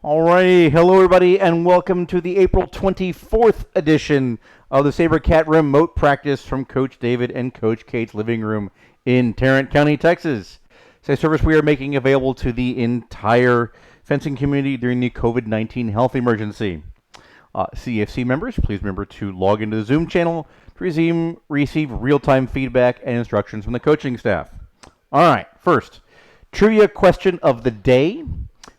Alrighty, hello everybody, and welcome to the April 24th edition of the SabreCat remote practice from Coach David and Coach Kate's living room in Tarrant County, Texas. It's a service we are making available to the entire fencing community during the COVID-19 health emergency. CFC members, please remember to log into the Zoom channel to receive real-time feedback and instructions from the coaching staff. Alright, first, trivia question of the day.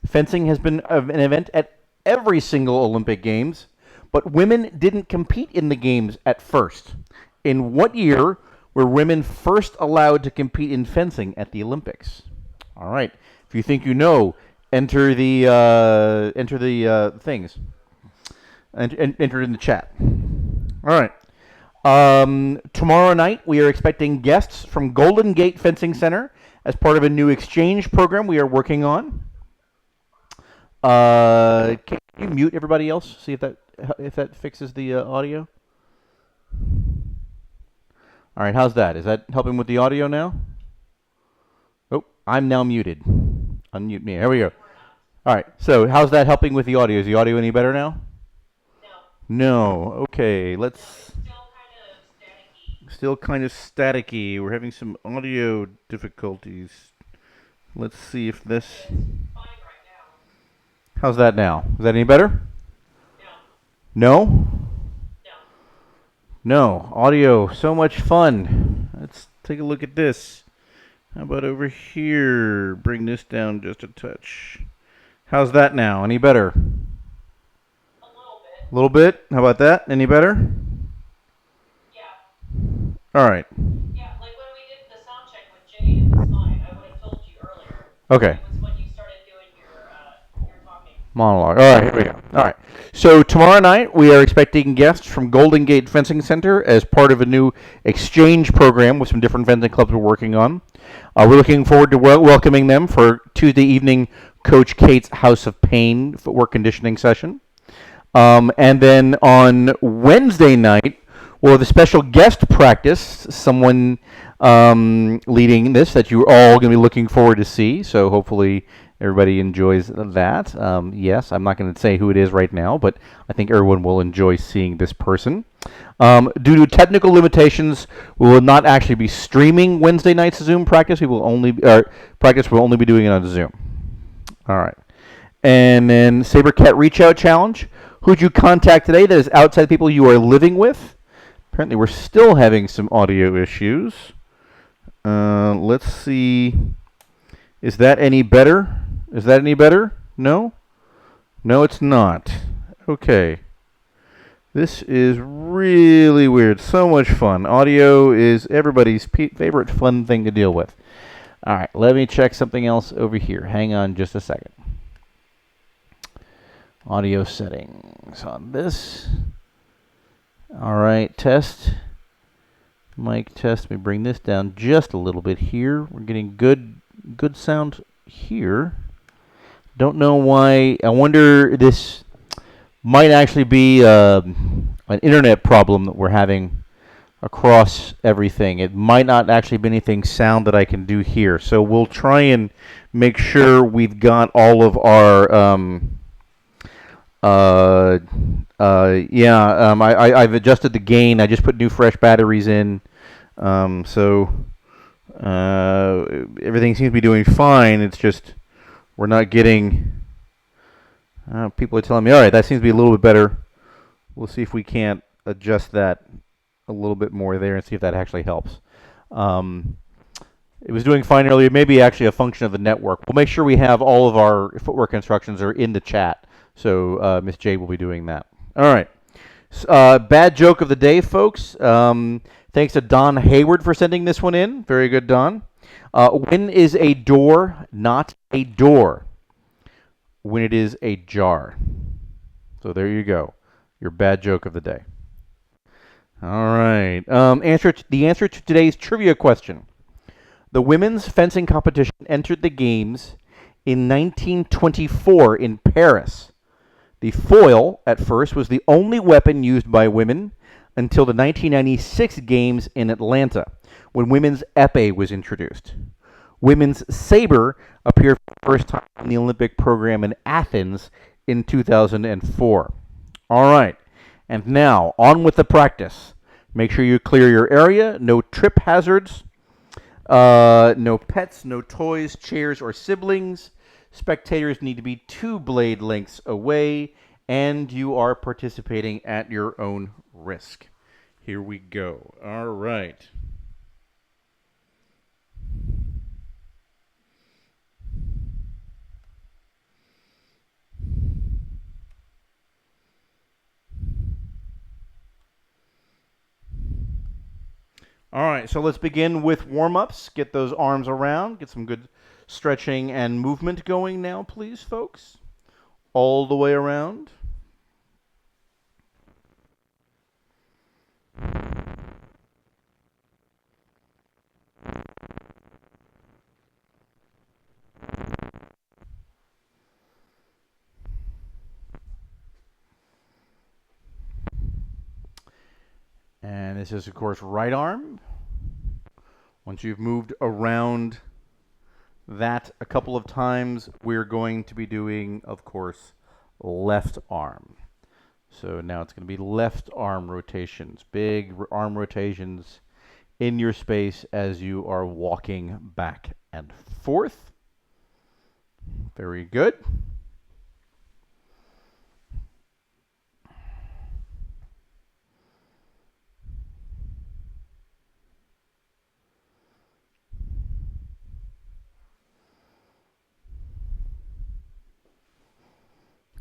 Fencing has been an event at every single Olympic Games, but women didn't compete in the Games at first. In what year were women first allowed to compete in fencing at the Olympics? All right. If you think you know, enter the things. Enter in the chat. All right. Tomorrow night, we are expecting guests from Golden Gate Fencing Center as part of a new exchange program we are working on. Can you mute everybody else? See if that fixes the audio. All right, how's that? Is that helping with the audio now? Oh, I'm now muted. Unmute me. Here we go. All right. So, how's that helping with the audio? Is the audio any better now? No. No. Okay. Let's. Still kind of staticky. We're having some audio difficulties. Let's see if this. How's that now? Is that any better? No. No? No. Audio. So much fun. Let's take a look at this. How about over here? Bring this down just a touch. How's that now? Any better? A little bit. A little bit? How about that? Any better? Yeah. All right. Yeah, like when we did the sound check with Jade in the slide, I would have told you earlier. Okay. Monologue. All right, here we go. All right. So tomorrow night we are expecting guests from Golden Gate Fencing Center as part of a new exchange program with some different fencing clubs we're working on. We're looking forward to welcoming them for Tuesday evening Coach Kate's House of Pain footwork conditioning session. And then on Wednesday night we'll have a special guest practice, someone leading this that you're all going to be looking forward to see. So hopefully everybody enjoys that. Yes, I'm not going to say who it is right now, but I think everyone will enjoy seeing this person. Due to technical limitations, we will not actually be streaming Wednesday night's Zoom practice. We'll only be doing it on Zoom. All right. And then SabreCat Reach Out Challenge. Who'd you contact today that is outside the people you are living with? Apparently, we're still having some audio issues. Let's see. Is that any better? Is that any better? No? No, it's not. Okay. This is really weird. So much fun. Audio is everybody's favorite fun thing to deal with. All right, let me check something else over here. Hang on just a second. Audio settings on this. All right, test. Mic test. Let me bring this down just a little bit here. We're getting good sound here. Don't know why. I wonder this might actually be an internet problem that we're having across everything. It might not actually be anything sound that I can do here. So we'll try and make sure we've got all of our I've adjusted the gain. I just put new fresh batteries in. So everything seems to be doing fine. It's just we're not getting. People are telling me, all right, that seems to be a little bit better. We'll see if we can't adjust that a little bit more there and see if that actually helps. It was doing fine earlier. Maybe actually a function of the network. We'll make sure we have all of our footwork instructions are in the chat. So Miss Jade will be doing that. All right. Bad joke of the day, folks. Thanks to Don Hayward for sending this one in. Very good, Don. When is a door not a door? When it is a jar. So there you go. Your bad joke of the day. All right. The answer to today's trivia question. The women's fencing competition entered the games in 1924 in Paris. The foil, at first, was the only weapon used by women until the 1996 games in Atlanta, when women's épée was introduced. Women's saber appeared for the first time in the Olympic program in Athens in 2004. All right, and now on with the practice. Make sure you clear your area, no trip hazards, no pets, no toys, chairs, or siblings. Spectators need to be 2 blade lengths away, and you are participating at your own risk. Here we go. All right. All right, so let's begin with warm-ups. Get those arms around. Get some good stretching and movement going now, please, folks. All the way around. And this is, of course, right arm. Once you've moved around that a couple of times, we're going to be doing, of course, left arm. So now it's going to be left arm rotations, big arm rotations in your space as you are walking back and forth. Very good.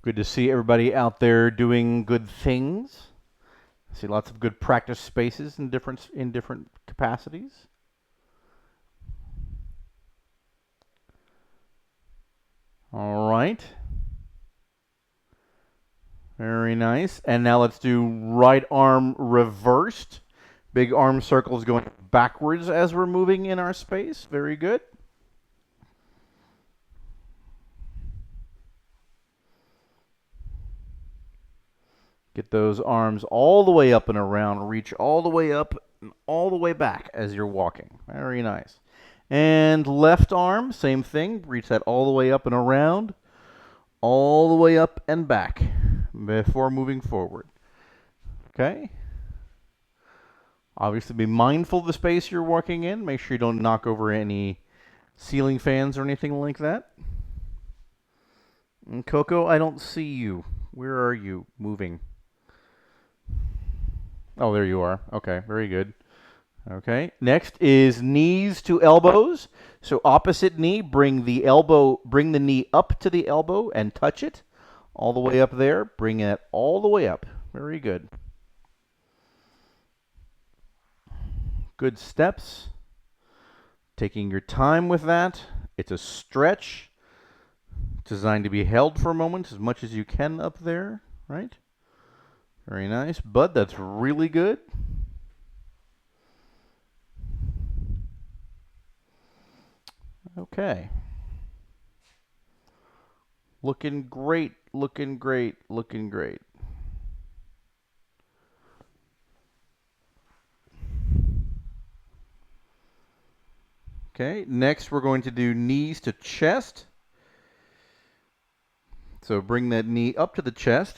Good to see everybody out there doing good things. I see lots of good practice spaces in different capacities. All right. Very nice. And now let's do right arm reversed. Big arm circles going backwards as we're moving in our space. Very good. Get those arms all the way up and around. Reach all the way up and all the way back as you're walking. Very nice. And left arm, same thing. Reach that all the way up and around. All the way up and back before moving forward. Okay? Obviously, be mindful of the space you're walking in. Make sure you don't knock over any ceiling fans or anything like that. And Coco, I don't see you. Where are you moving? Oh, there you are. Okay, very good. Okay, next is knees to elbows. So opposite knee, bring the knee up to the elbow and touch it. All the way up there. Bring it all the way up. Very good. Good steps. Taking your time with that. It's a stretch. Designed to be held for a moment as much as you can up there, right? Very nice. Bud, that's really good. Okay. Looking great, looking great, looking great. Okay, next we're going to do knees to chest. So bring that knee up to the chest.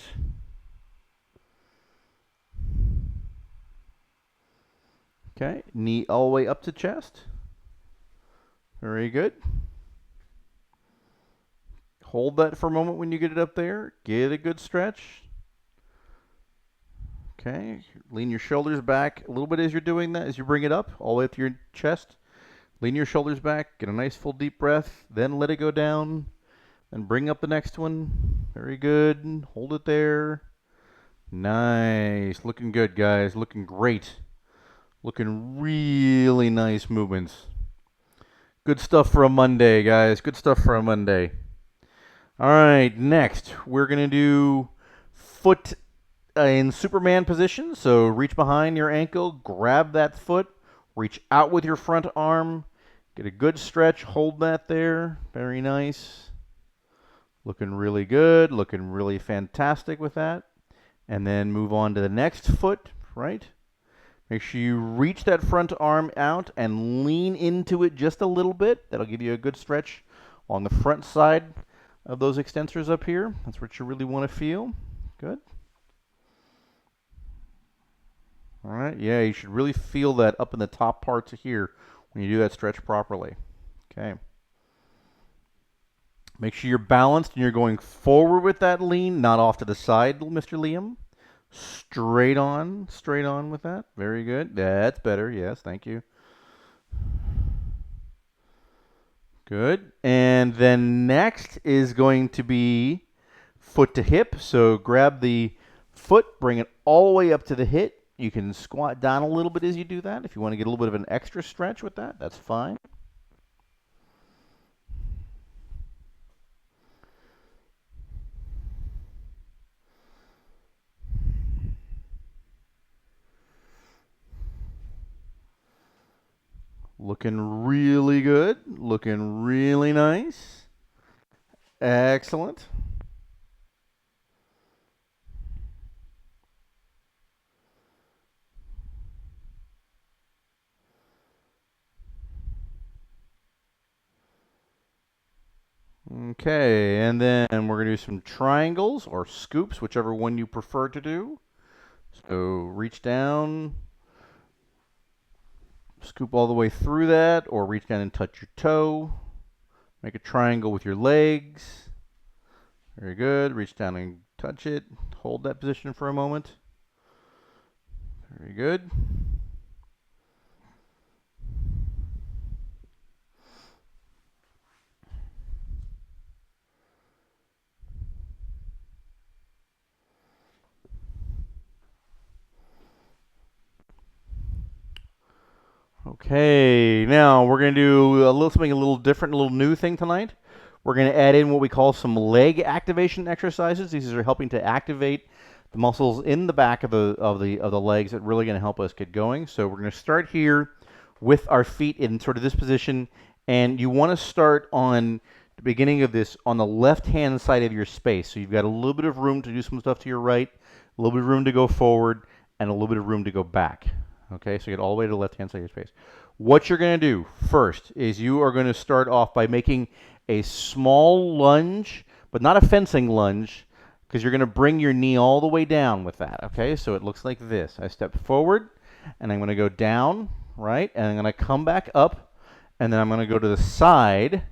Okay, knee all the way up to chest. Very good. Hold that for a moment when you get it up there. Get a good stretch. Okay, lean your shoulders back a little bit as you're doing that, as you bring it up all the way up to your chest. Lean your shoulders back, get a nice full deep breath, then let it go down. Then bring up the next one. Very good. Hold it there. Nice. Looking good, guys. Looking great. Looking really nice movements. Good stuff for a Monday, guys. Good stuff for a Monday. All right, next we're going to do foot in Superman position. So reach behind your ankle, grab that foot, reach out with your front arm, get a good stretch, hold that there. Very nice. Looking really good, looking really fantastic with that. And then move on to the next foot, right? Make sure you reach that front arm out and lean into it just a little bit. That'll give you a good stretch on the front side of those extensors up here. That's what you really want to feel. Good. All right, yeah, you should really feel that up in the top parts of here when you do that stretch properly. Okay. Make sure you're balanced and you're going forward with that lean, not off to the side, Mr. Liam. Straight on with that. Very good. That's better. Yes, thank you. Good. And then next is going to be foot to hip. So grab the foot, bring it all the way up to the hip. You can squat down a little bit as you do that. If you want to get a little bit of an extra stretch with that, that's fine. Looking really good. Looking really nice. Excellent. Okay, and then we're going to do some triangles or scoops, whichever one you prefer to do. So reach down, scoop all the way through that, or reach down and touch your toe. Make a triangle with your legs. Very good. Reach down and touch it. Hold that position for a moment. Very good. Okay, now we're going to do something a little different, a little new thing tonight. We're going to add in what we call some leg activation exercises. These are helping to activate the muscles in the back of the legs that are really going to help us get going. So we're going to start here with our feet in sort of this position, and you want to start on the beginning of this on the left-hand side of your space. So you've got a little bit of room to do some stuff to your right, a little bit of room to go forward, and a little bit of room to go back. Okay, so you get all the way to the left-hand side of your space. What you're going to do first is you are going to start off by making a small lunge, but not a fencing lunge, because you're going to bring your knee all the way down with that. Okay, so it looks like this. I step forward, and I'm going to go down, right, and I'm going to come back up, and then I'm going to go to the side,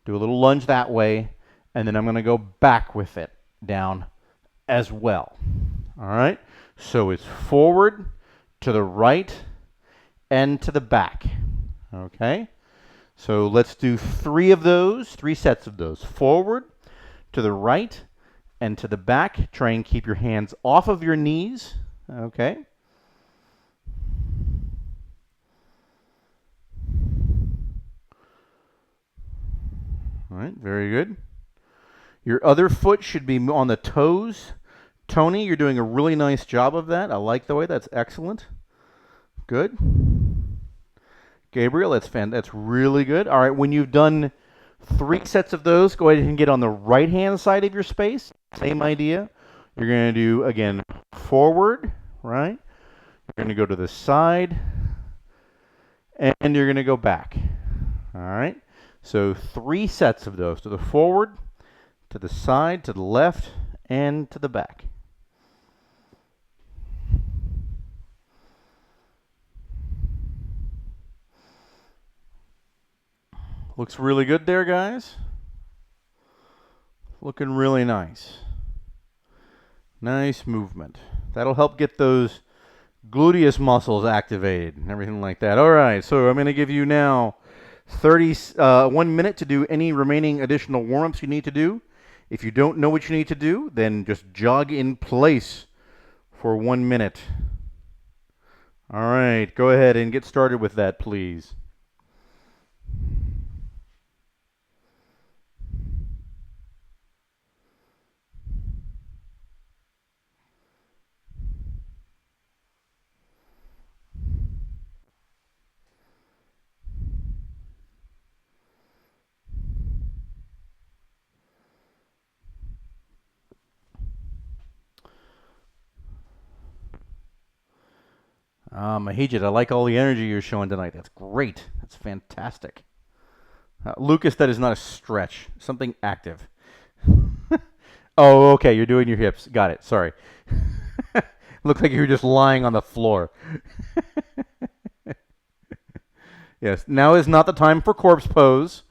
do a little lunge that way, and then I'm going to go back with it down as well. All right, so it's forward, to the right, and to the back. Okay? So let's do three sets of those. Forward, to the right, and to the back. Try and keep your hands off of your knees. Okay? All right, very good. Your other foot should be on the toes. Tony, you're doing a really nice job of that. I like the way that's excellent. Good. Gabriel, that's really good. All right, when you've done 3 sets of those, go ahead and get on the right-hand side of your space. Same idea. You're going to do, again, forward, right? You're going to go to the side, and you're going to go back. All right? So 3 sets of those, to the forward, to the side, to the left, and to the back. Looks really good there, guys. Looking really nice. Nice movement. That'll help get those gluteus muscles activated and everything like that. All right, so I'm going to give you now 1 minute to do any remaining additional warm-ups you need to do. If you don't know what you need to do, then just jog in place for 1 minute. All right, go ahead and get started with that, please. Mahijit, I like all the energy you're showing tonight. That's great. That's fantastic. Lucas, that is not a stretch. Something active. Oh, okay. You're doing your hips. Got it. Sorry. Looked like you were just lying on the floor. Yes. Now is not the time for corpse pose.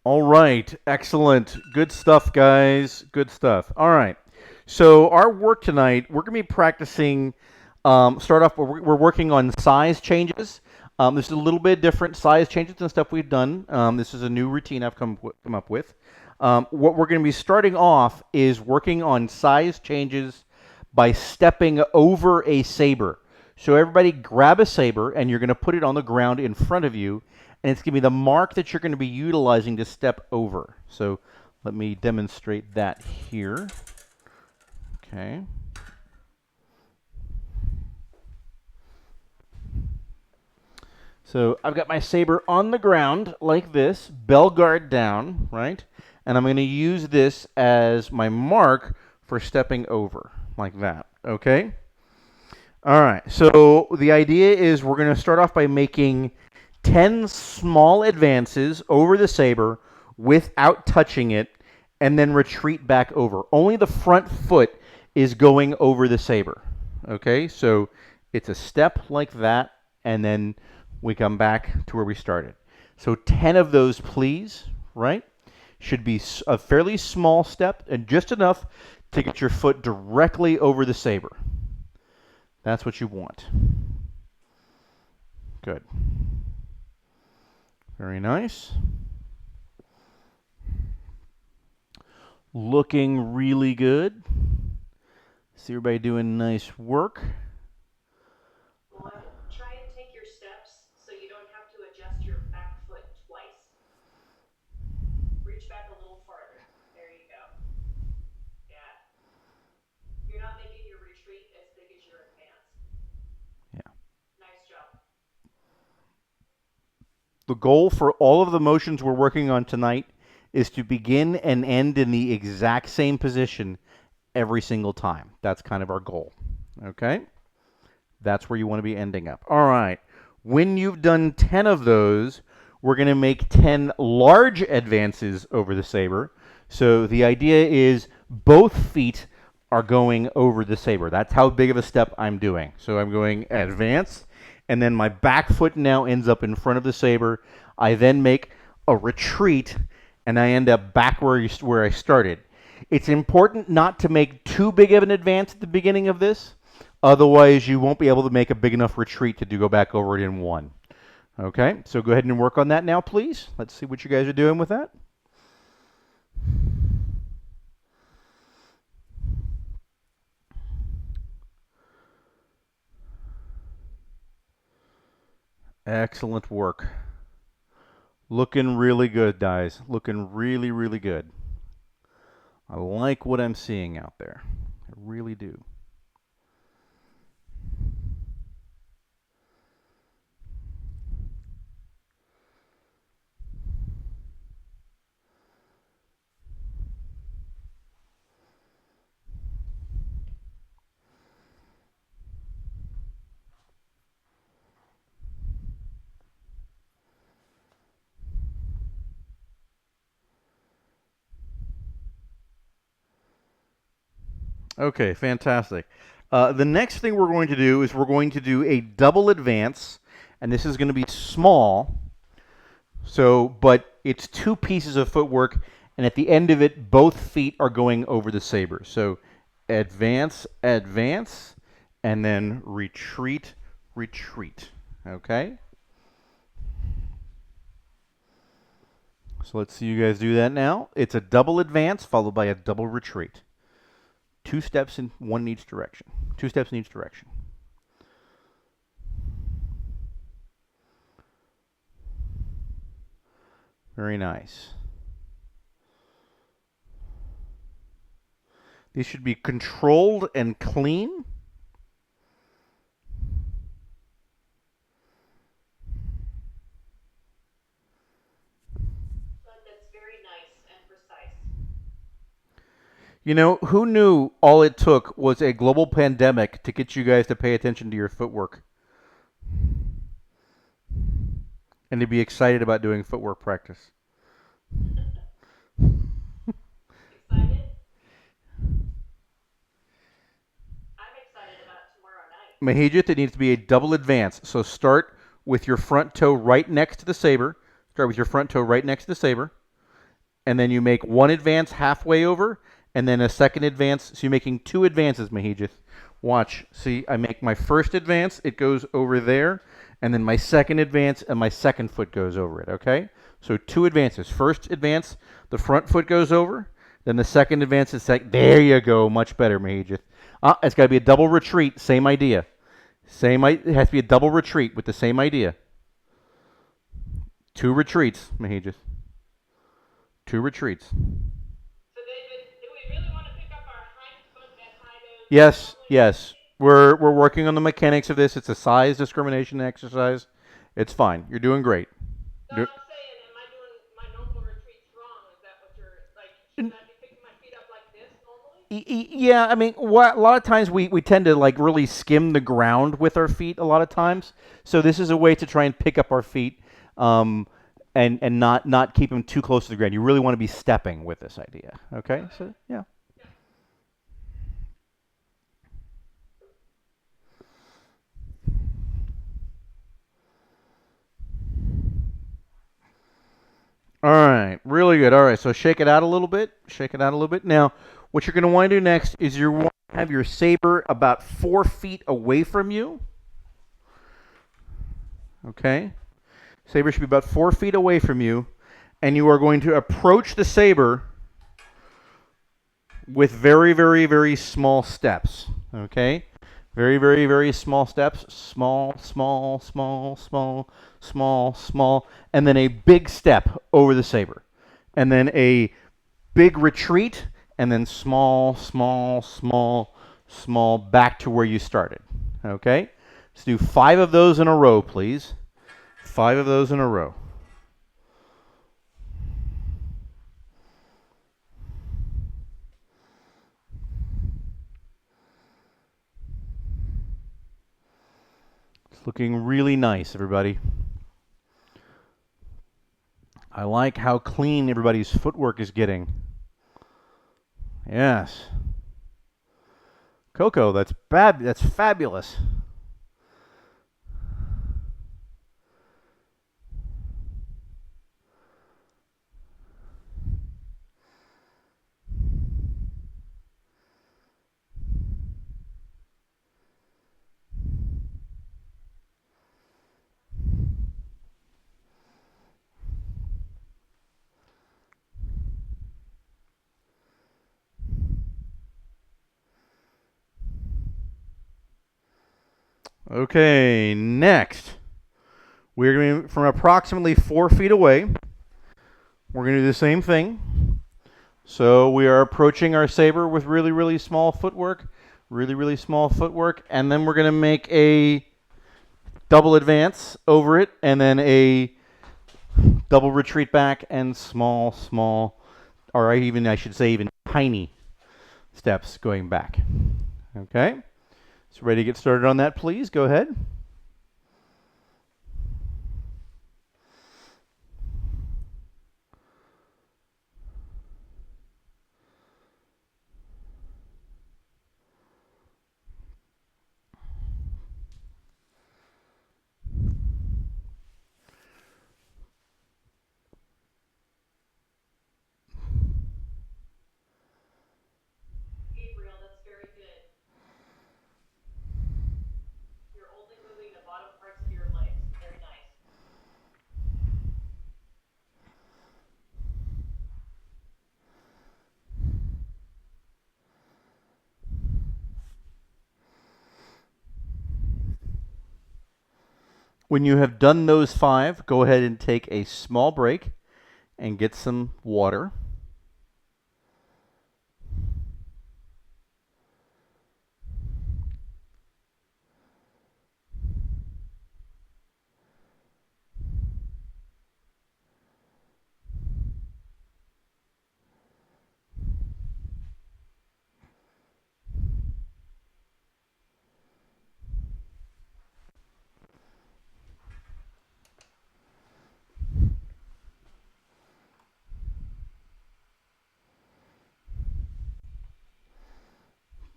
All right. Excellent. Good stuff, guys. Good stuff. All right. So our work tonight, we're going to be practicing. Start off. We're working on size changes. This is a little bit different size changes than stuff we've done. This is a new routine I've come up with. What we're going to be starting off is working on size changes by stepping over a saber. So everybody grab a saber and you're going to put it on the ground in front of you, and it's going to be the mark that you're going to be utilizing to step over. So let me demonstrate that here. Okay. So I've got my saber on the ground like this, bell guard down, right? And I'm going to use this as my mark for stepping over, like that, okay? All right, so the idea is we're going to start off by making 10 small advances over the saber without touching it, and then retreat back over. Only the front foot is going over the saber, okay? So it's a step like that, and then we come back to where we started. So 10 of those, please, right? Should be a fairly small step and just enough to get your foot directly over the saber. That's what you want. Good. Very nice. Looking really good. See everybody doing nice work. Try and take your steps so you don't have to adjust your back foot twice. Reach back a little farther. There you go. Yeah. You're not making your retreat as big as your advance. Yeah. Nice job. The goal for all of the motions we're working on tonight is to begin and end in the exact same position every single time. That's kind of our goal. Okay? That's where you want to be ending up. All right. When you've done 10 of those, we're going to make 10 large advances over the saber. So the idea is both feet are going over the saber. That's how big of a step I'm doing. So I'm going advance, and then my back foot now ends up in front of the saber. I then make a retreat, and I end up back where I started. It's important not to make too big of an advance at the beginning of this. Otherwise, you won't be able to make a big enough retreat to go back over it in one. Okay, so go ahead and work on that now, please. Let's see what you guys are doing with that. Excellent work. Looking really good, guys. Looking really, really good. I like what I'm seeing out there. I really do. Okay, fantastic. The next thing we're going to do is we're going to do a double advance, and this is going to be small. So, but it's two pieces of footwork, and at the end of it, both feet are going over the saber. So, advance, advance, and then retreat, retreat. Okay? So let's see you guys do that now. It's a double advance followed by a double retreat. 2 steps in one in each direction. 2 steps in each direction. Very nice. These should be controlled and clean. That's very nice and precise. You know, who knew all it took was a global pandemic to get you guys to pay attention to your footwork? And to be excited about doing footwork practice. Excited? I'm excited about tomorrow night. Mahijit, it needs to be a double advance. So start with your front toe right next to the saber. Start with your front toe right next to the saber. And then you make one advance halfway over, and then a second advance. So you're making two advances, Mahijit. Watch. See, I make my first advance, it goes over there, and then my second advance, and my second foot goes over it, okay? So two advances. First advance, the front foot goes over. Then the second advance is there you go. Much better, Mahijit. It's got to be a double retreat. Same idea. It has to be a double retreat with the same idea. Two retreats, Mahijit. Two retreats. So, David, do we really want to pick up our hind foot at high nose? Yes. We're working on the mechanics of this. It's a size discrimination exercise. It's fine. You're doing great. No, I'm saying, am I doing my normal retreats wrong? Is that what you're like? Should I be picking my feet up like this normally? Yeah, I mean, a lot of times we tend to like really skim the ground with our feet. A lot of times, so this is a way to try and pick up our feet, and not keep them too close to the ground. You really want to be stepping with this idea. Okay, so yeah. All right, really good. All right, so shake it out a little bit. Shake it out a little bit. Now, what you're going to want to do next is you want to have your saber about 4 feet away from you. Okay? Saber should be about 4 feet away from you, and you are going to approach the saber with very, very, very small steps. Okay? Very, very, very small steps. Small, small, small, small, small, small, and then a big step over the saber. And then a big retreat, and then small, small, small, small, back to where you started. Okay? Let's do 5 of those in a row, please. 5 of those in a row. It's looking really nice, everybody. I like how clean everybody's footwork is getting. Yes. Coco, that's fabulous. Okay, next. We're going to, from approximately 4 feet away, we're going to do the same thing. So we are approaching our saber with really, really small footwork. Really, really small footwork. And then we're going to make a double advance over it, and then a double retreat back, and small, small, or I should say even tiny steps going back. Okay? So ready to get started on that, please? Go ahead. Gabriel, that's very good. You're only moving the bottom parts of your legs. Very nice. When you have done those 5, go ahead and take a small break and get some water.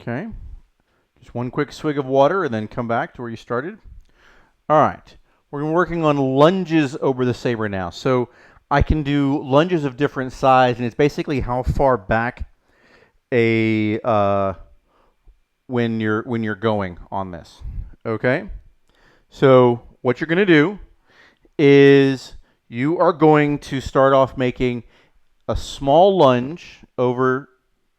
Okay. Just one quick swig of water and then come back to where you started. All right. We're working on lunges over the saber now. So I can do lunges of different size, and it's basically how far back a when you're going on this. Okay? So what you're going to do is you are going to start off making a small lunge over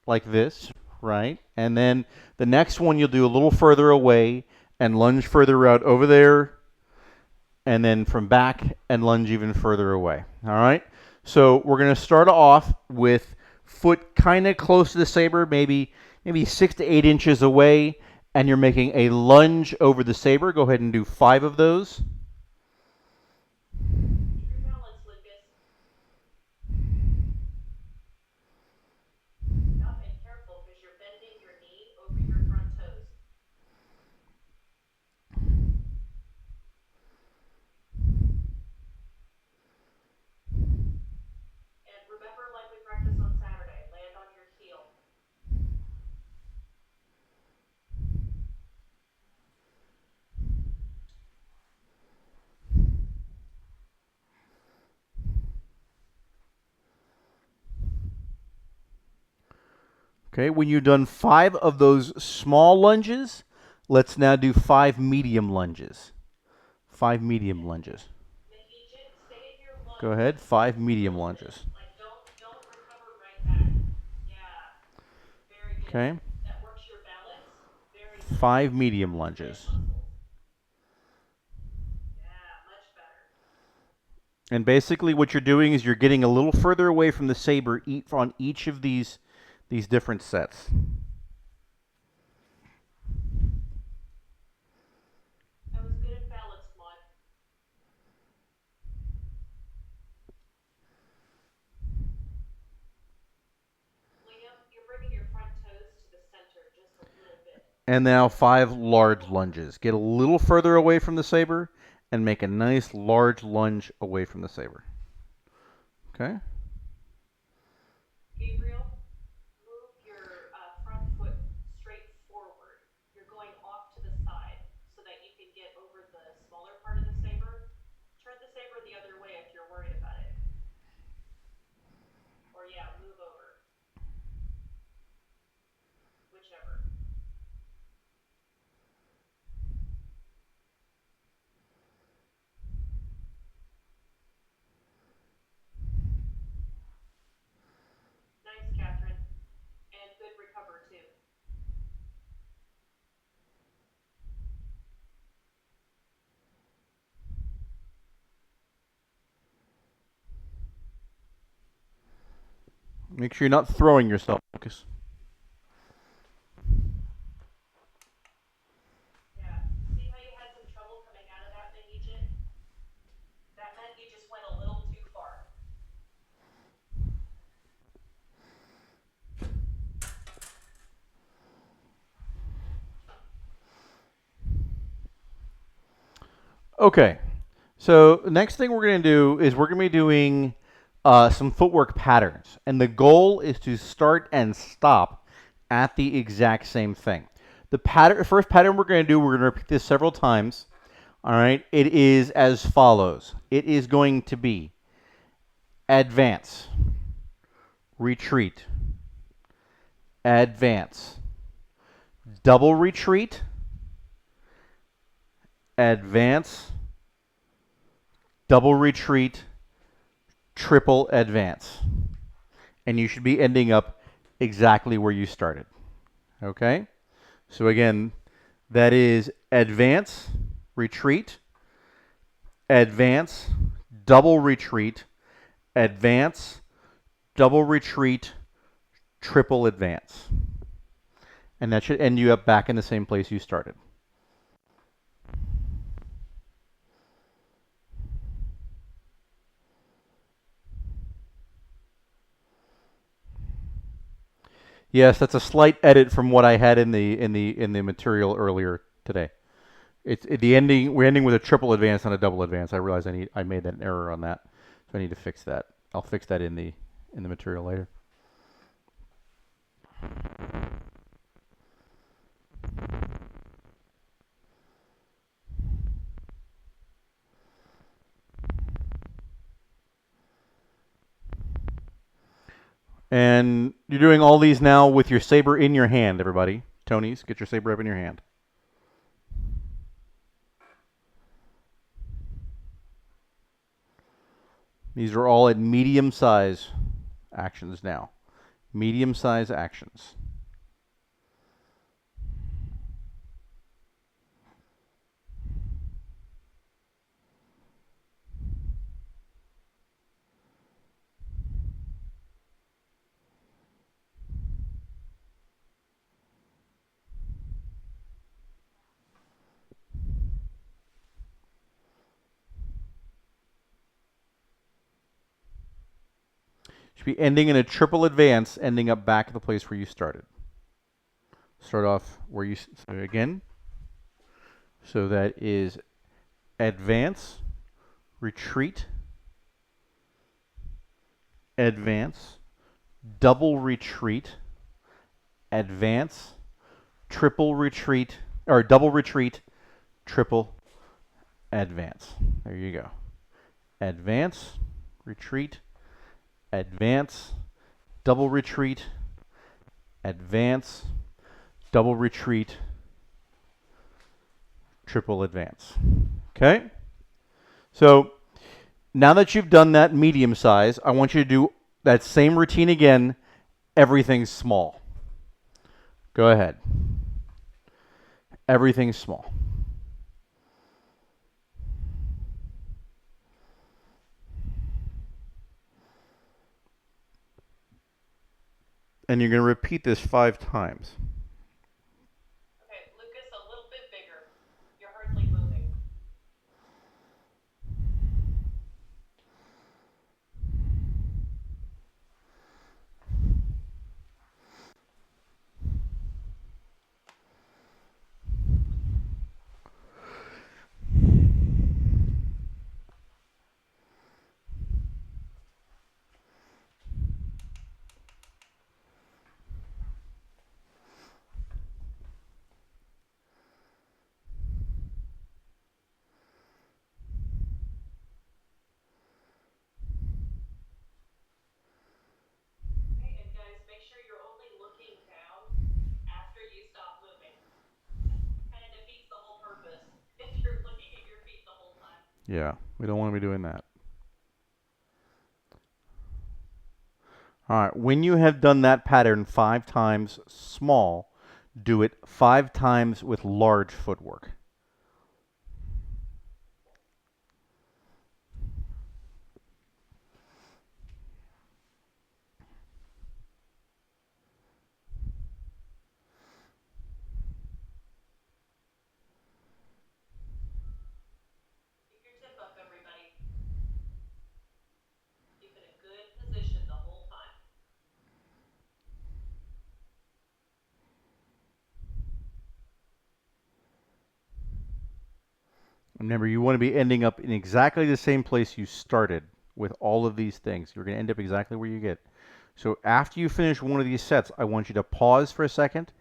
like this, right? And then the next one you'll do a little further away and lunge further out over there, and then from back and lunge even further away. All right? So we're going to start off with foot kind of close to the saber, maybe 6 to 8 inches away, and you're making a lunge over the saber. Go ahead and do 5 of those. True balance, Lucas. Yep, and careful because you're bending your knee over your front toes. And remember, like we practiced on Saturday, land on your heel. Okay, when you've done 5 of those small lunges, let's now do 5 medium lunges. 5 medium lunges. Mahijit, stay in your lunge. Go ahead, 5 medium lunges. Like don't recover right back. Yeah. Very good. Okay, That works your balance. Very nice. 5 medium lunges. Yeah, much better. And basically what you're doing is you're getting a little further away from the saber on each of these different sets. That was good and balanced, Mon. Liam, you're bringing your front toes to the center just a little bit. And now 5 large lunges. Get a little further away from the saber and make a nice large lunge away from the saber. Okay? Gabriel, move your front foot straight forward. You're going off to the side so that you can get over the smaller part of the saber. Turn the saber the other way if you're worried about it. Or yeah, move over. Whichever. Nice, Catherine. And good recover, too. Make sure you're not throwing yourself, Lucas. Yeah. See how you had some trouble coming out of that, Mahijit? That meant you just went a little too far. Okay. So the next thing we're going to do is we're going to be doing some footwork patterns. And the goal is to start and stop at the exact same thing. The first pattern we're going to do, we're going to repeat this several times. All right. It is as follows. It is going to be advance, retreat, advance, double retreat, advance, double retreat, triple advance. And you should be ending up exactly where you started. Okay? So again, that is advance, retreat, advance, double retreat, advance, double retreat, triple advance. And that should end you up back in the same place you started. Yes, that's a slight edit from what I had in the material earlier today. It's the ending. We're ending with a triple advance on a double advance. I realize I made an error on that, so I need to fix that. I'll fix that in the material later. And you're doing all these now with your saber in your hand, everybody. Tonys, get your saber up in your hand. These are all at medium size actions now. Medium size actions. Should be ending in a triple advance, ending up back at the place where you started. Start off where you, so again, so that is advance, retreat, advance, double retreat, advance, triple retreat, or double retreat, triple advance. There you go. Advance, retreat, advance, double retreat, advance, double retreat, triple advance. Okay? So now that you've done that medium size, I want you to do that same routine again, everything small. Go ahead. Everything small. And you're going to repeat this 5 times. Okay, Lucas, a little bit bigger. You're hardly moving. Okay, and guys, make sure you're only looking down after you stop moving. Kind of defeats the whole purpose if you're looking at your feet the whole time. Yeah, we don't want to be doing that. All right, when you have done that pattern 5 times small, do it 5 times with large footwork. Keep your tip up, everybody. Keep in a good position the whole time. Remember, you want to be ending up in exactly the same place you started with all of these things. You're going to end up exactly where you get. So after you finish one of these sets, I want you to pause for a second,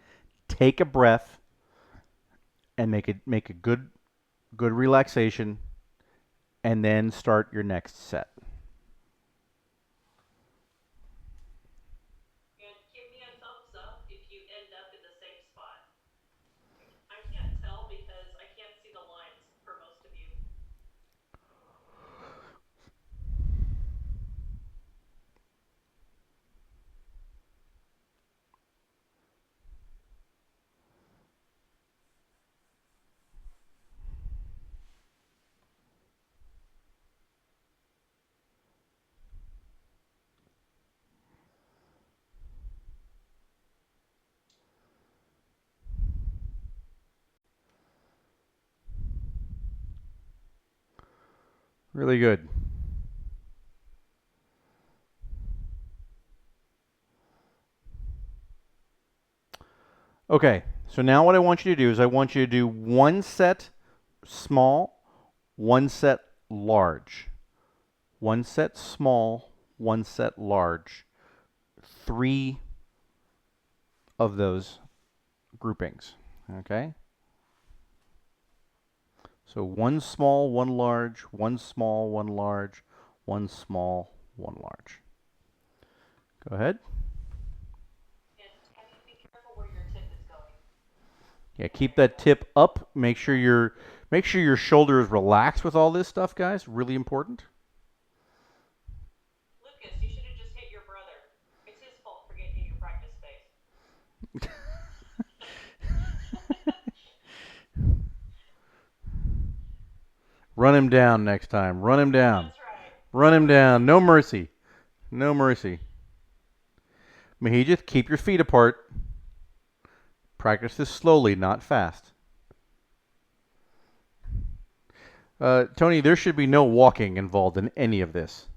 take a breath, and make a good relaxation, and then start your next set. And give me a thumbs up if you end up in the same spot. I can't tell because I can't see the lines for most of you. Really good. Okay, so now what I want you to do is I want you to do one set small, one set large. One set small, one set large. 3 of those groupings. Okay? So one small, one large, one small, one large, one small, one large. Go ahead. Yeah, keep that tip up. Make sure your shoulder is relaxed with all this stuff, guys. Really important. Lucas, you should have just hit your brother. It's his fault for getting in your practice space. Run him down next time. Run him down. That's right. Run him down. No mercy. No mercy. Mahijith, keep your feet apart. Practice this slowly, not fast. Tony, there should be no walking involved in any of this.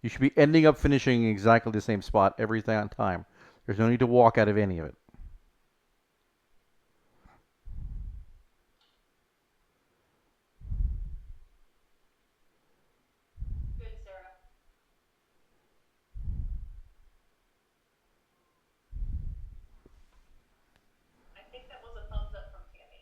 You should be ending up finishing exactly the same spot every time. There's no need to walk out of any of it. Good, Sarah. I think that was a thumbs up from Tammy.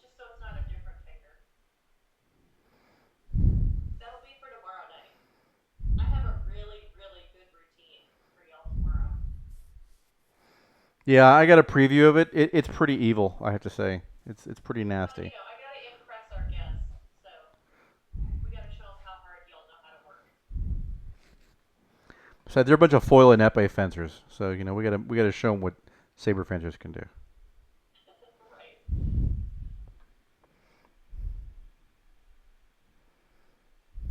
Just so it's not a different finger. That'll be for tomorrow night. I have a really, really good routine for y'all tomorrow. Yeah, I got a preview of it. It's pretty evil, I have to say. It's pretty nasty. I gotta impress our guests, so we gotta show them how hard y'all know how to work. So they're a bunch of foil and epee fencers, so we gotta show them what saber fencers can do. Right.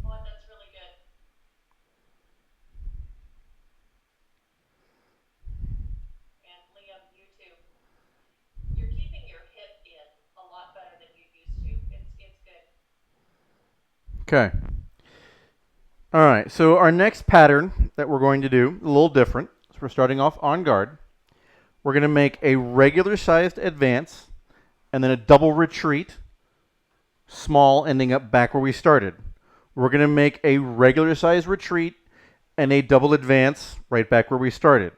Well, that's really good. And Liam, you too. You're keeping your hip in a lot better than you used to. It's good. Okay. All right, so our next pattern that we're going to do, a little different. So we're starting off on guard. We're going to make a regular sized advance and then a double retreat, small, ending up back where we started. We're going to make a regular sized retreat and a double advance right back where we started.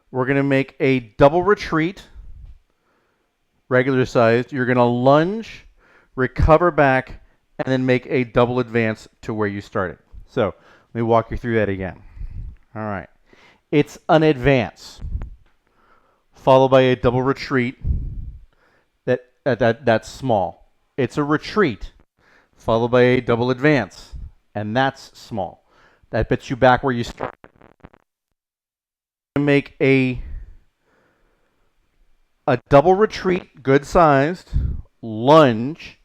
We're going to make a double retreat, regular sized. You're going to lunge, recover back, and then make a double advance to where you started. So let me walk you through that again. All right. It's an advance followed by a double retreat that's small. It's a retreat followed by a double advance, and that's small. That puts you back where you started. Make a double retreat, good sized, lunge.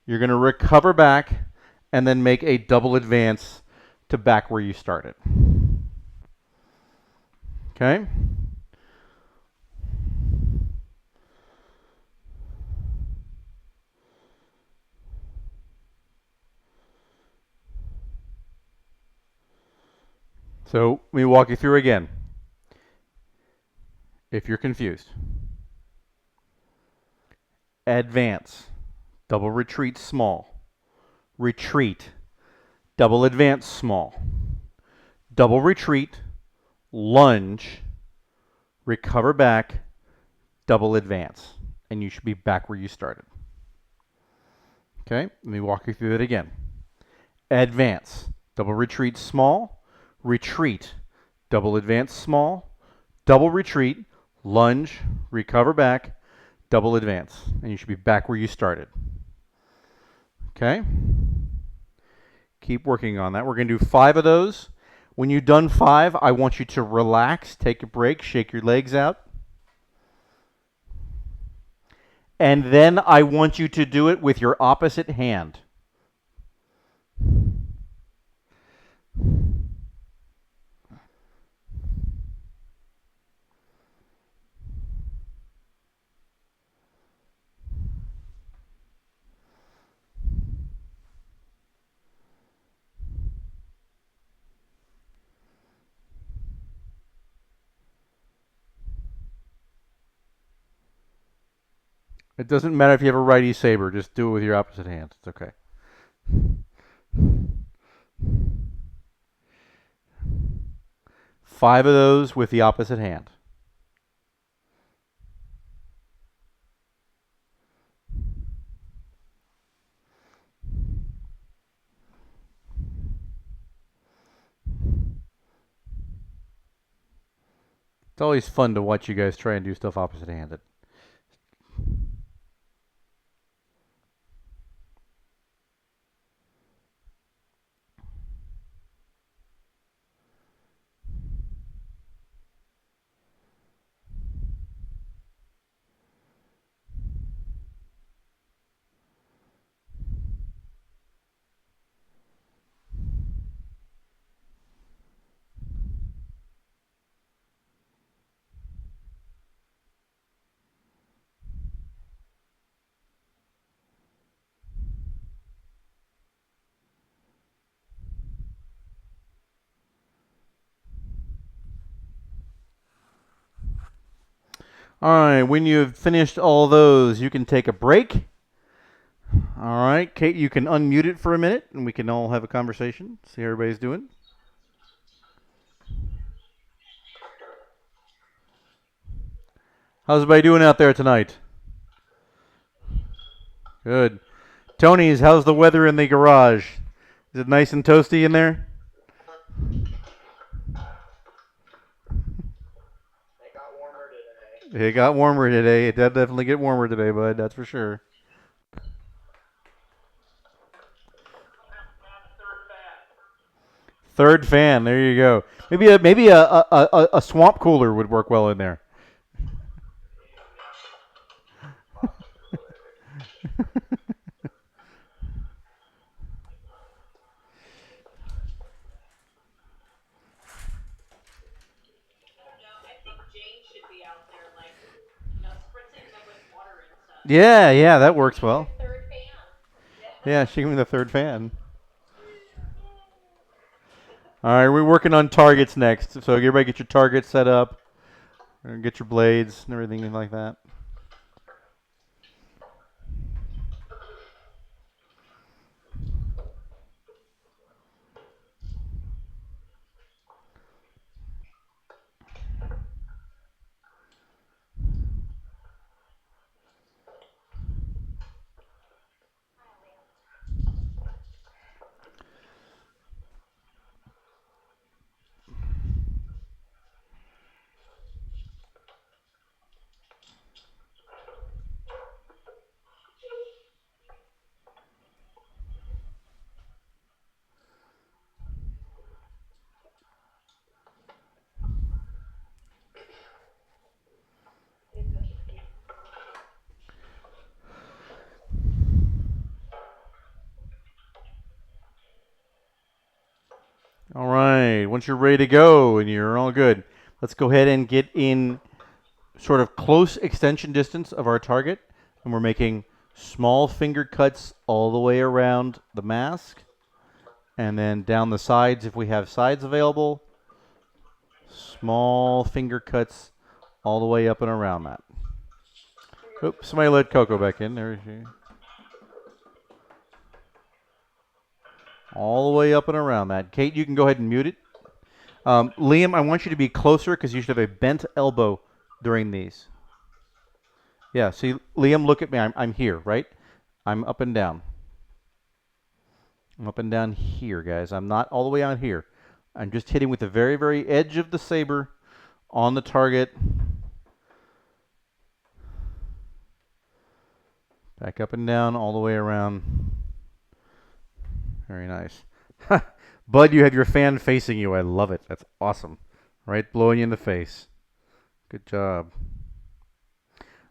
You're going to recover back and then make a double advance to back where you started. Okay? So let me walk you through again if you're confused. Advance, double retreat small. Retreat, double advance small. Double retreat, lunge, recover back, double advance. And you should be back where you started. Okay, let me walk you through that again. Advance, double retreat small. Retreat, double advance small. Double retreat, lunge, recover back, double advance. And you should be back where you started. Okay? Keep working on that. We're going to do 5 of those. When you've done 5, I want you to relax, take a break, shake your legs out. And then I want you to do it with your opposite hand. It doesn't matter if you have a righty saber, just do it with your opposite hand. It's okay. Five of those with the opposite hand. always fun to watch you guys try and do stuff opposite-handed. All right, when you've finished all those, you can take a break. All right, Kate, you can unmute it for a minute, and we can all have a conversation, see how everybody's doing. How's everybody doing out there tonight? Good. Tony's, how's the weather in the garage? Is it nice and toasty in there? It got warmer today. It did definitely get warmer today, bud. That's for sure. Third fan. There you go. Maybe a swamp cooler would work well in there. Yeah, that works well. Yeah, she can be the third fan. All right, we're working on targets next. So everybody get your targets set up, and get your blades and everything like that. All right, once you're ready to go and you're all good, let's go ahead and get in sort of close extension distance of our target. And we're making small finger cuts all the way around the mask. And then down the sides, if we have sides available, small finger cuts all the way up and around that. Oops, somebody let Coco back in. There she. All the way up and around that. Kate, you can go ahead and mute it. Liam, I want you to be closer because you should have a bent elbow during these. Yeah, see, Liam, look at me. I'm here, right? I'm up and down. I'm up and down here, guys. I'm not all the way out here. I'm just hitting with the very, very edge of the saber on the target. Back up and down all the way around. Very nice. Bud, you have your fan facing you. I love it. That's awesome. Right, blowing you in the face. Good job.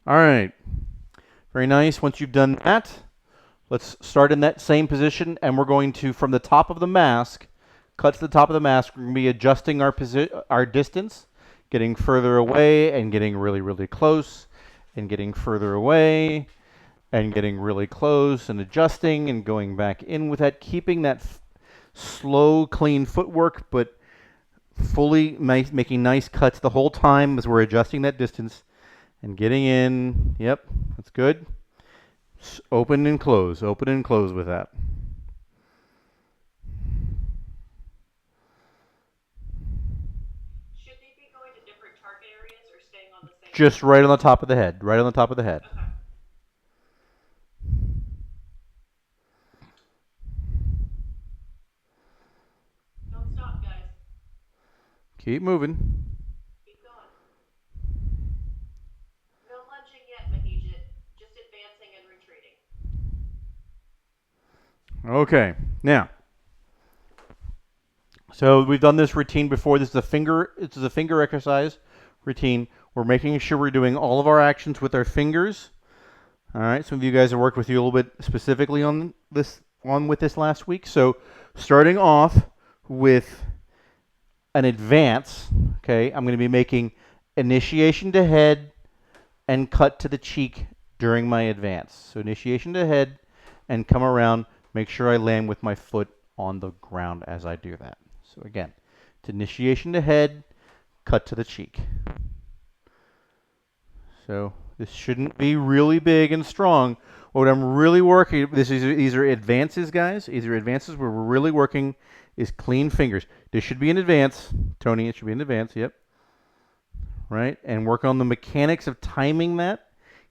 All right. Very nice. Once you've done that, let's start in that same position, and we're going to, from the top of the mask, cut to the top of the mask. We're going to be adjusting our distance, getting further away and getting really, really close, and getting further away and getting really close and adjusting and going back in with that, keeping that slow, clean footwork, but fully making nice cuts the whole time as we're adjusting that distance and getting in. Yep, that's good. Open and close with that. Should they be going to different target areas or staying on the same? Just right on the top of the head. Right on the top of the head. Okay. Don't stop, guys. Keep moving. Keep going. Okay, now, so we've done this routine before. This is a finger exercise routine. We're making sure we're doing all of our actions with our fingers. All right, some of you guys have worked with you a little bit specifically on this last week. So starting off with an advance, okay, I'm going to be making initiation to head and cut to the cheek during my advance. So initiation to head and come around, make sure I land with my foot on the ground as I do that. So again, it's initiation to head, cut to the cheek. So this shouldn't be really big and strong. What I'm really working, these are advances, guys. These are advances where we're really working is clean fingers. This should be an advance. Tony, it should be an advance, yep. Right? And work on the mechanics of timing that.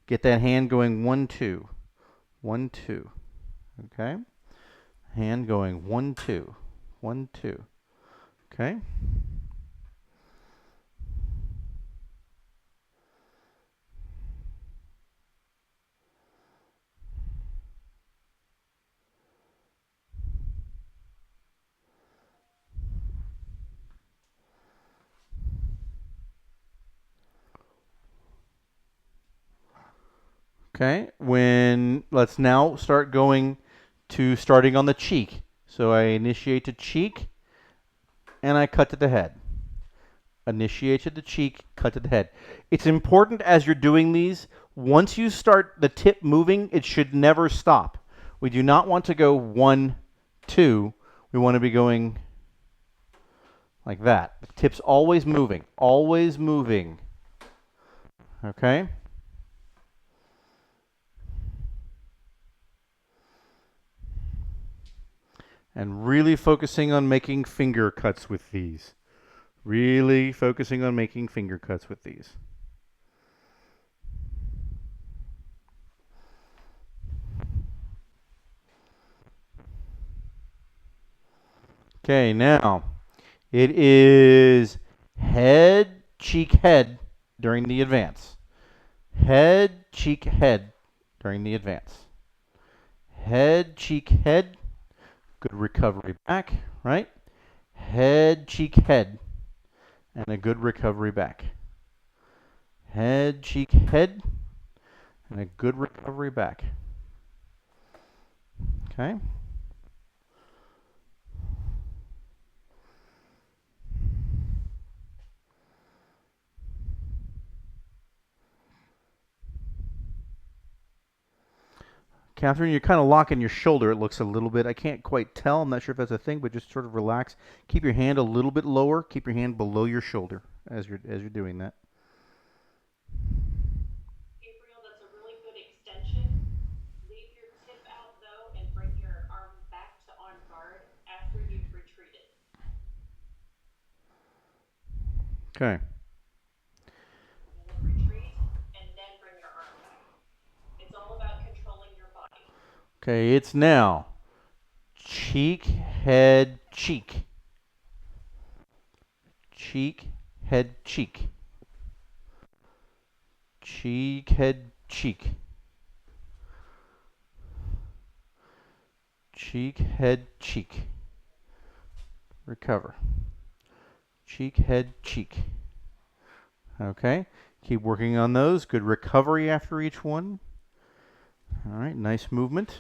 Get that hand going 1, 2. 1, 2. Okay? Hand going 1, 2. 1, 2. Okay? Okay, let's now start going to starting on the cheek. So I initiate to cheek and I cut to the head. Initiate to the cheek, cut to the head. It's important as you're doing these, once you start the tip moving, it should never stop. We do not want to go 1, 2. We want to be going like that. The tip's always moving, always moving. Okay? And really focusing on making finger cuts with these. Really focusing on making finger cuts with these. Okay, now it is head, cheek, head during the advance. Head, cheek, head during the advance. Head, cheek, head. Good recovery back, right? Head, cheek, head. And a good recovery back. Head, cheek, head. And a good recovery back. Okay? Catherine, you're kind of locking your shoulder, it looks a little bit. I can't quite tell. I'm not sure if that's a thing, but just sort of relax. Keep your hand a little bit lower. Keep your hand below your shoulder as you're doing that. Gabriel, that's a really good extension. Leave your tip out though and bring your arm back to on guard after you've retreated. Okay. And then retreat and then bring your arm back. It's all about controlling your body. Okay, it's now cheek, head, cheek. Cheek, head, cheek. Cheek, head, cheek. Cheek, head, cheek. Recover. Cheek, head, cheek. Okay, keep working on those. Good recovery after each one. All right, nice movement.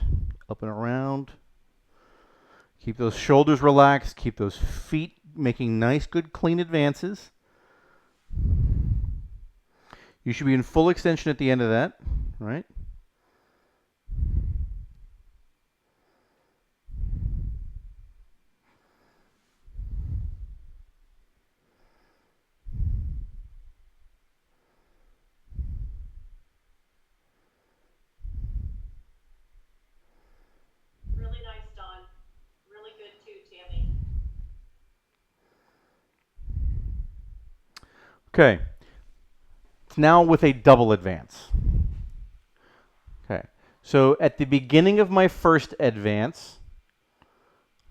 Up and around. Keep those shoulders relaxed. Keep those feet making nice, good, clean advances. You should be in full extension at the end of that, right? Really nice, Don. Really good too, Tammy. Okay. It's now with a double advance. Okay. So at the beginning of my first advance,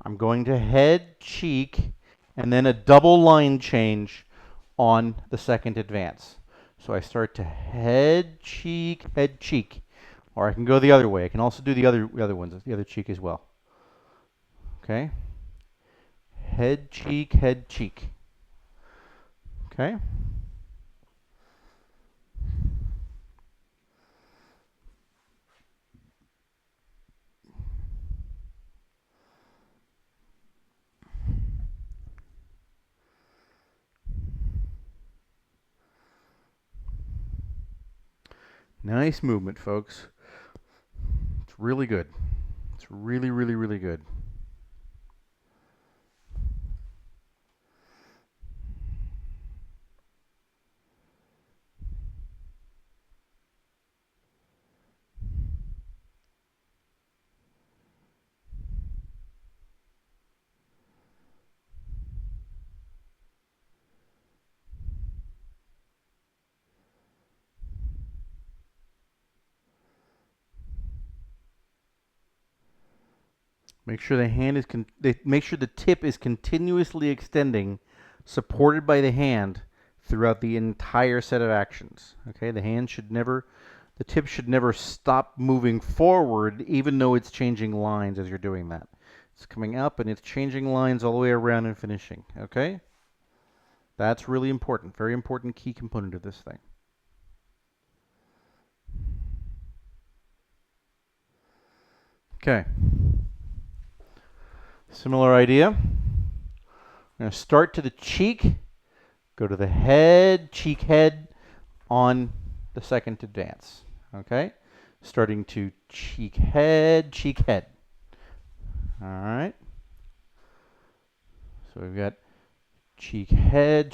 I'm going to head, cheek, and then a double line change on the second advance. So I start to head, cheek, or I can go the other way. I can also do the other ones, the other cheek as well. Okay. Head, cheek, head, cheek. Okay. Nice movement, folks. It's really good. It's really, really, really good. Make sure the hand is make sure the tip is continuously extending, supported by the hand throughout the entire set of actions. Okay, the tip should never stop moving forward, even though it's changing lines as you're doing that. It's coming up and it's changing lines all the way around and finishing. Okay, that's really important. Very important key component of this thing. Okay. Similar idea. We're going to start to the cheek, go to the head, cheek, head on the second advance. Okay? Starting to cheek, head, cheek, head. All right. So we've got cheek, head,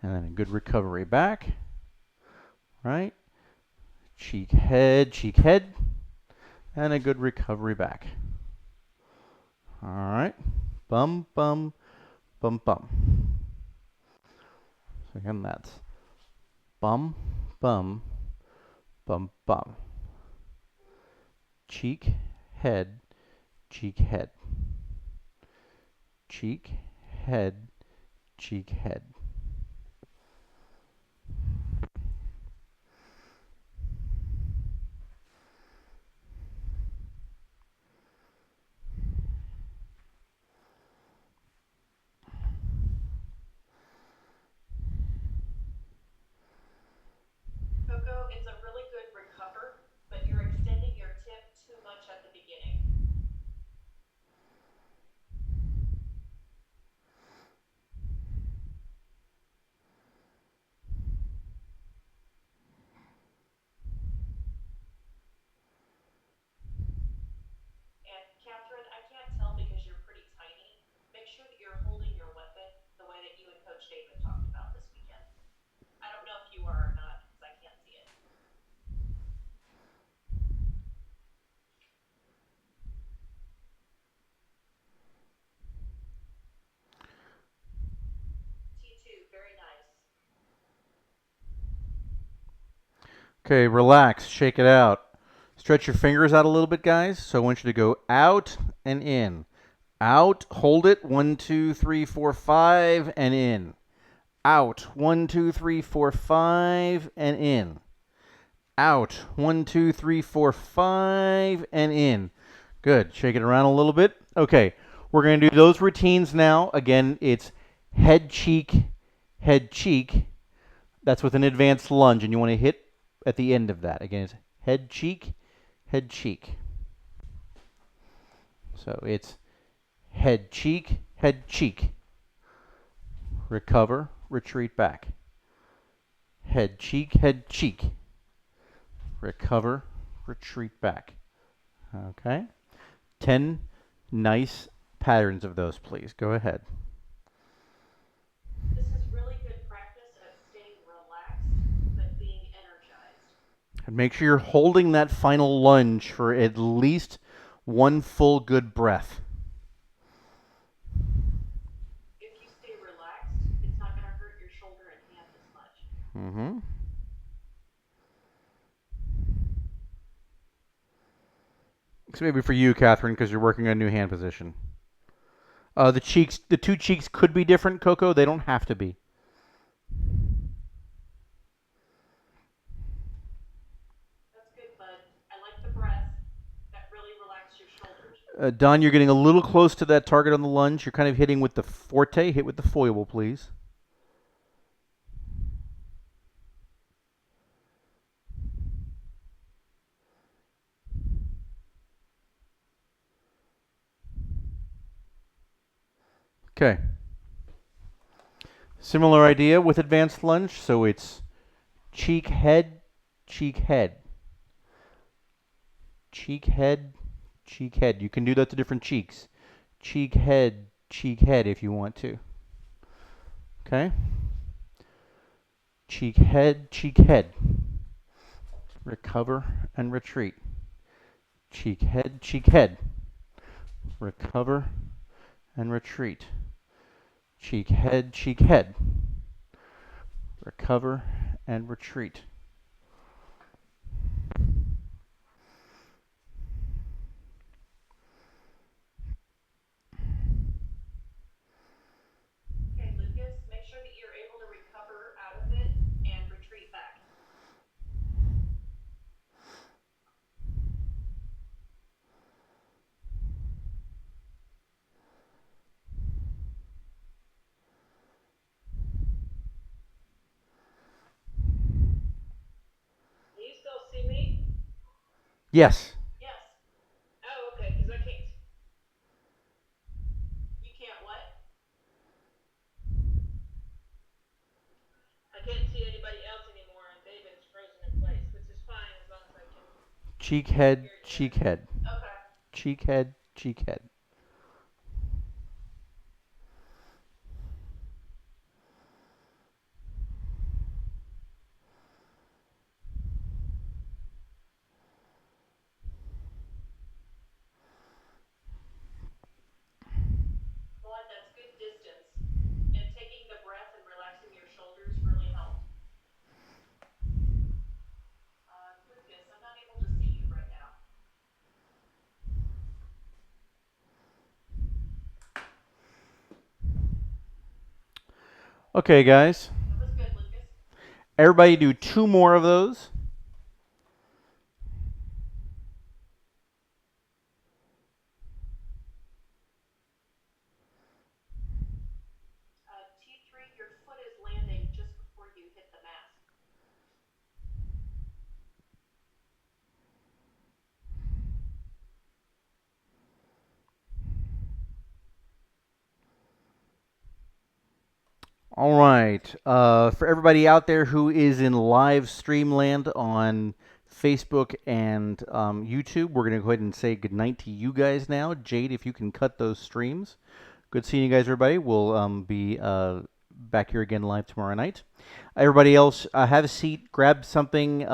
and then a good recovery back. Right? Cheek, head, and a good recovery back. All right. Bum, bum, bum, bum. So again, that's bum, bum, bum, bum. Cheek, head, cheek, head. Cheek, head, cheek, head. Coco, it's a really good recover, but you're extending your tip too much at the beginning. And Catherine, I can't tell because you're pretty tiny. Make sure that you're holding your weapon the way that you and Coach David talked about this weekend. I don't know if you are or not because I can't see it. T2, very nice. Okay, relax, shake it out. Stretch your fingers out a little bit, guys. So I want you to go out and in. Out, hold it. 1, 2, 3, 4, 5, and in. Out. 1, 2, 3, 4, 5, and in. Out. 1, 2, 3, 4, 5, and in. Good. Shake it around a little bit. Okay, we're going to do those routines now. Again, it's head, cheek, head, cheek. That's with an advanced lunge, and you want to hit at the end of that. Again, it's head, cheek, head, cheek. So it's head, cheek, head, cheek. Recover, retreat back. Head, cheek, head, cheek. Recover, retreat back. Okay? 10 nice patterns of those, please. Go ahead. This is really good practice of staying relaxed but being energized. And make sure you're holding that final lunge for at least one full good breath. If you stay relaxed, it's not going to hurt your shoulder and hand as much. Mm-hmm. So maybe for you, Catherine, because you're working on a new hand position. The two cheeks could be different, Coco. They don't have to be. That's good, bud. I like the breath. That really relaxed your shoulders. Don, you're getting a little close to that target on the lunge. You're kind of hitting with the forte. Hit with the foible, please. Okay. Similar idea with advanced lunge. So it's cheek, head, cheek, head. Cheek, head, cheek, head. You can do that to different cheeks. Cheek, head, if you want to. Okay? Cheek, head. Recover and retreat. Cheek, head. Recover and retreat. Cheek, head. Recover and retreat. Okay, Lucas, make sure that you're able to recover out of it and retreat back. Can you still see me? Yes. Yes. Oh, okay, because I can't. You can't what? I can't see anybody else anymore, and David's frozen in place, which is fine as long as I can. Cheek, head, head. Okay. Cheek, head, head. Well, that's good distance. And taking the breath and relaxing your shoulders really helped. Lucas, I'm not able to see you right now. Okay, guys. That was good, Lucas. Everybody do 2 more of those. T3, your foot is landing just before you hit the mat. All right. For everybody out there who is in live stream land on Facebook and YouTube, we're going to go ahead and say goodnight to you guys now. Jade, if you can cut those streams. Good seeing you guys, everybody. We'll be back here again live tomorrow night. Everybody else, have a seat, grab something, sit